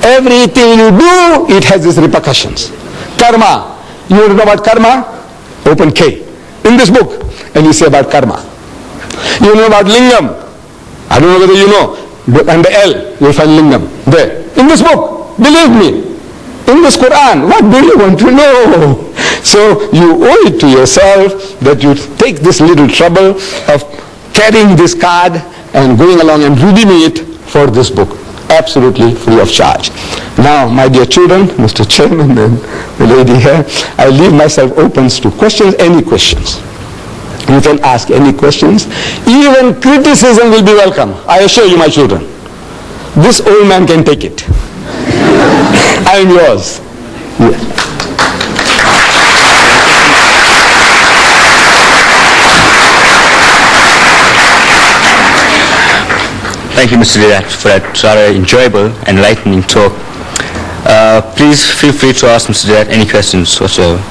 Everything you do, it has its repercussions. Karma. You want to know about karma? Open K. In this book. And you say about karma. You know about lingam. I don't know whether you know. Under L, you'll find lingam. There. In this book. Believe me. In this Quran. What do you want to know? So you owe it to yourself that you take this little trouble of carrying this card and going along and reading it for this book. Absolutely free of charge. Now, my dear children, Mr. Chairman and the lady here, I leave myself open to questions, any questions. You can ask any questions. Even criticism will be welcome. I assure you, my children. This old man can take it. I am yours. Yeah. Thank you, Mr. Didat, for that rather enjoyable, enlightening talk. Please feel free to ask Mr. Didat any questions whatsoever.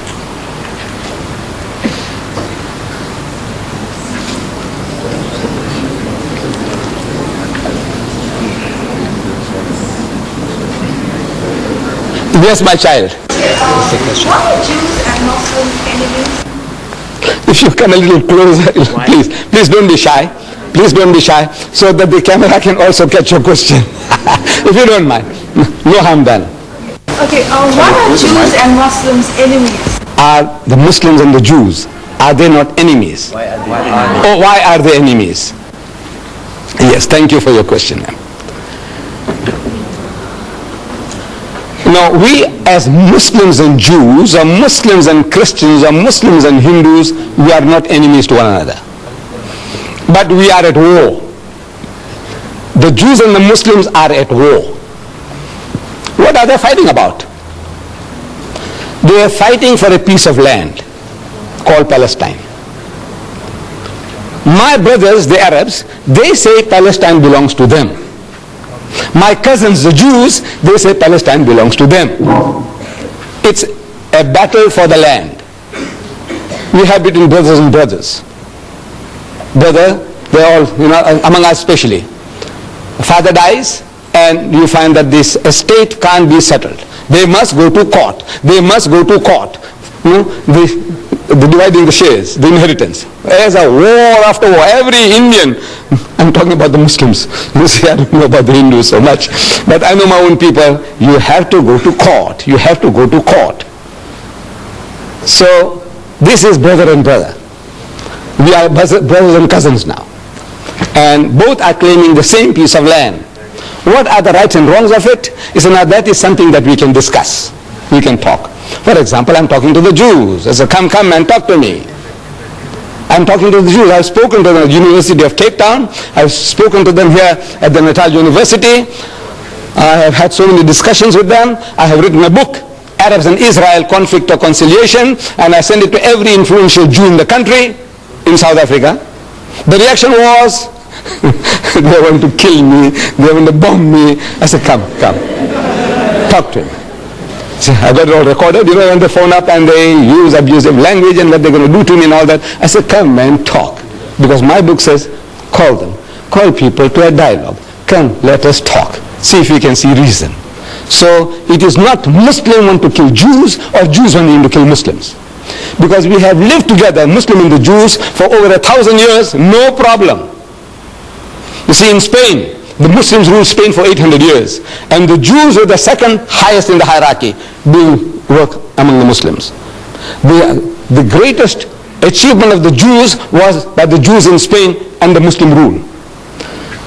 Yes, my child. Why are Jews and Muslims enemies? If you come a little closer, please don't be shy. Please don't be shy, so that the camera can also catch your question. If you don't mind. No harm done. Okay, why are Jews and Muslims enemies? Are the Muslims and the Jews, are they not enemies? Why are they enemies? Yes, thank you for your question, ma'am. Now, we as Muslims and Jews, or Muslims and Christians, or Muslims and Hindus, we are not enemies to one another. But we are at war. The Jews and the Muslims are at war. What are they fighting about? They are fighting for a piece of land called Palestine. My brothers, the Arabs, they say Palestine belongs to them. My cousins, the Jews, they say Palestine belongs to them. It's a battle for the land. We have between brothers and brothers. Brother, they're all, among us especially. Father dies, and you find that this estate can't be settled. They must go to court. They must go to court. The dividing the shares, the inheritance. There's a war after war. Every Indian, I'm talking about the Muslims. You see, I don't know about the Hindus so much. But I know my own people. You have to go to court. You have to go to court. So, this is brother and brother. We are brothers and cousins now. And both are claiming the same piece of land. What are the rights and wrongs of it? Now that is something that we can discuss. We can talk. For example, I'm talking to the Jews. I say, come and talk to me. I'm talking to the Jews. I've spoken to the University of Cape Town. I've spoken to them here at the Natal University. I have had so many discussions with them. I have written a book, Arabs and Israel, Conflict or Conciliation, and I sent it to every influential Jew in the country, in South Africa. The reaction was, they want to kill me, they want to bomb me. I said, come, talk to him. I got it all recorded, when they phone up and they use abusive language and what they're going to do to me and all that. I said, come and talk. Because my book says, call them. Call people to a dialogue. Come, let us talk. See if we can see reason. So it is not Muslim want to kill Jews or Jews wanting to kill Muslims. Because we have lived together, Muslim and the Jews, for over 1,000 years, no problem. You see, in Spain, the Muslims ruled Spain for 800 years. And the Jews were the second highest in the hierarchy, doing work among the Muslims. The greatest achievement of the Jews was by the Jews in Spain under Muslim rule.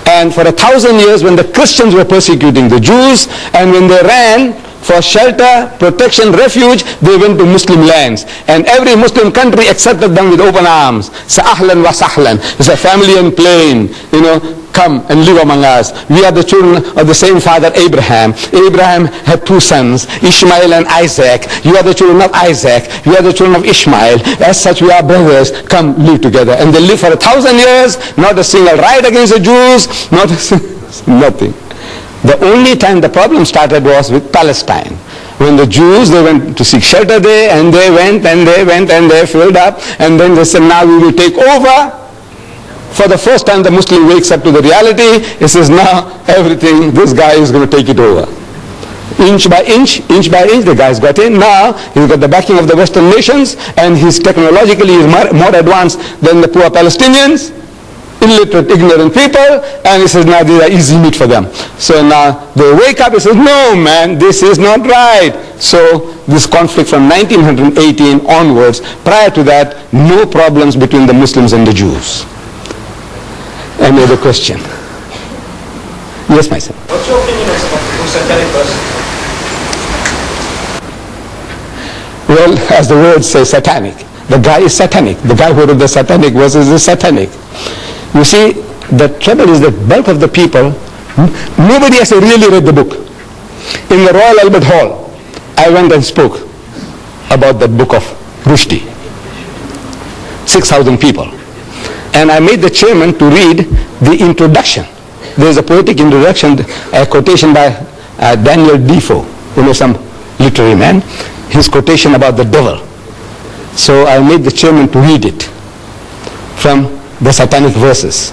And for 1,000 years, when the Christians were persecuting the Jews, and when they ran for shelter, protection, refuge, they went to Muslim lands. And every Muslim country accepted them with open arms. Say, ahlan wa sahlan. It's a family and plain, come and live among us. We are the children of the same father, Abraham. Abraham had 2 sons, Ishmael and Isaac. You are the children of Isaac. You are the children of Ishmael. As such, we are brothers. Come live together. And they lived for 1,000 years, not a single riot against the Jews, nothing. The only time the problem started was with Palestine. When the Jews, they went to seek shelter there, and they went and they filled up, and then they said, now we will take over. For the first time the Muslim wakes up to the reality. He says, now everything, this guy is going to take it over. Inch by inch, the guy's got in. Now, he's got the backing of the Western nations, and he's technologically more advanced than the poor Palestinians, illiterate, ignorant people, and he says, now these are easy meat for them. So now they wake up and say, no man, this is not right. So this conflict from 1918 onwards, prior to that, no problems between the Muslims and the Jews. Any other question? Yes, my son. What's your opinion on satanic verses? Well, as the word says, satanic. The guy is satanic. The guy who wrote the satanic verses is satanic. You see, the trouble is that bulk of the people, nobody has really read the book. In the Royal Albert Hall, I went and spoke about that book of Rushdie. 6,000 people. And I made the chairman to read the introduction. There's a poetic introduction, a quotation by Daniel Defoe, some literary man, his quotation about the devil. So I made the chairman to read it from the satanic verses.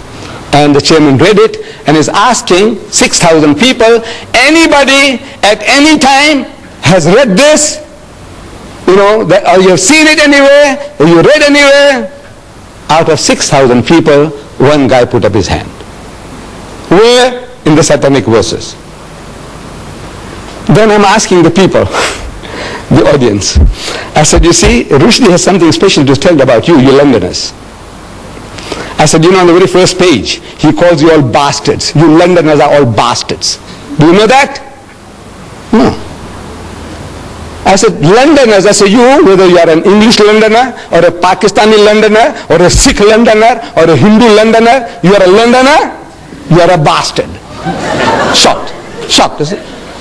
And the chairman read it and is asking 6,000 people, anybody at any time has read this? Or you have seen it anywhere, or you read anywhere? Out of 6,000 people, one guy put up his hand. Where? In the satanic verses. Then I'm asking the people, the audience. I said, you see, Rushdie has something special to tell about you Londoners. I said, on the very first page, he calls you all bastards. You Londoners are all bastards. Do you know that? No. I said, Londoners, I said, whether you are an English Londoner, or a Pakistani Londoner, or a Sikh Londoner, or a Hindu Londoner, you are a Londoner, you are a bastard. Shocked.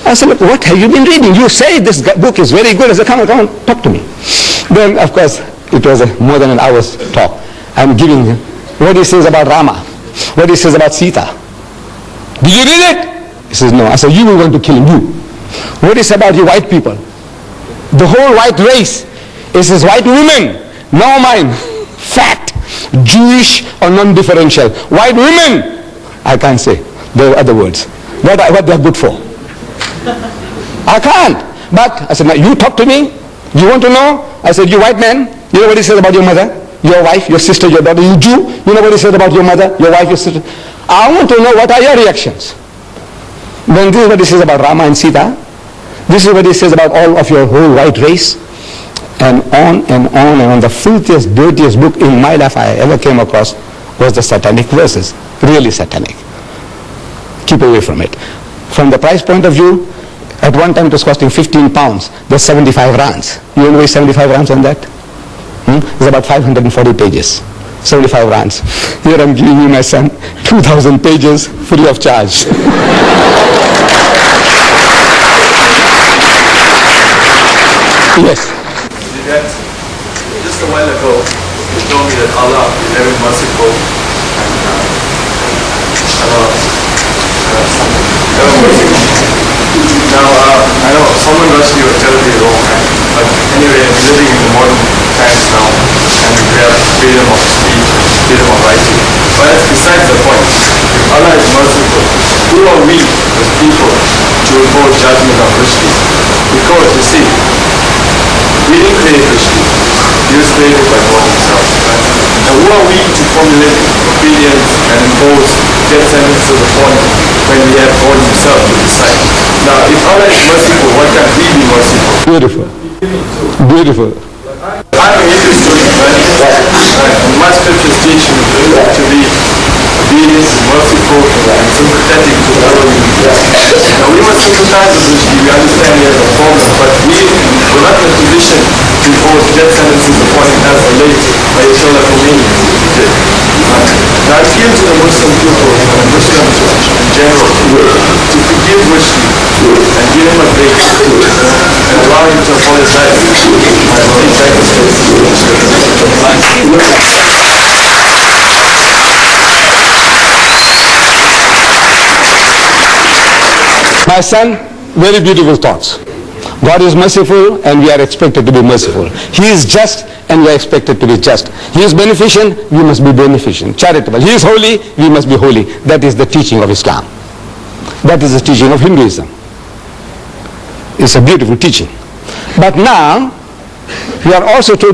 I said, look, what have you been reading? You say this book is very good. I said, come on, talk to me. Then, of course, it was more than an hour's talk. I'm giving him what he says about Rama, what he says about Sita. Did you read it? He says, no. I said, you will want to kill him, you. What he says about you white people? The whole white race is his white women. No mine. Fat, Jewish or non-differential. White women. I can't say. There are other words. What they are good for. I can't. But I said, now you talk to me. You want to know? I said, you white man, you know what he says about your mother, your wife, your sister, your daughter. You Jew, you know what he says about your mother, your wife, your sister. I want to know what are your reactions. Then this is what he says about Rama and Sita. This is what he says about all of your whole white race. And on and on and on. The filthiest, dirtiest book in my life I ever came across was the satanic verses. Really satanic. Keep away from it. From the price point of view, at one time it was costing 15 pounds. There's 75 rands. You know 75 rands on that? It's about 540 pages. 75 rands. Here I'm giving you, my son, 2,000 pages free of charge. Yes. Just a while ago, you told me that Allah is very merciful Now, I know someone rushed you are terribly wrong, but anyway, we're living in the modern times now, and we have freedom of speech, freedom of writing. But that's besides the point. If Allah is merciful, who are we as people to impose judgment on Rushdie? Because, you see, we didn't create Rushdie. He was created by God himself. Right? And who are we to formulate opinions and impose death sentences upon him when we have God himself to decide? Now, if Allah is merciful, why can't we be merciful? Beautiful. Beautiful. I'm a Hindu student, right? And my scriptures teach me to be obedient, merciful, and sympathetic to the other human beings. Now, we must sympathize with Rushdie. We understand he has a problem, but we're not in a position to impose death sentences upon him as a late Ayatollah Khomeini did. Now, I appeal to the Muslim people and Muslims in general to forgive Rushdie and give him a break and allow him to apologize and take back his faith. My son, very beautiful thoughts. God is merciful and we are expected to be merciful. He is just and we are expected to be just. He is beneficent, we must be beneficent. Charitable. He is holy, we must be holy. That is the teaching of Islam. That is the teaching of Hinduism. It's a beautiful teaching. But now, we are also told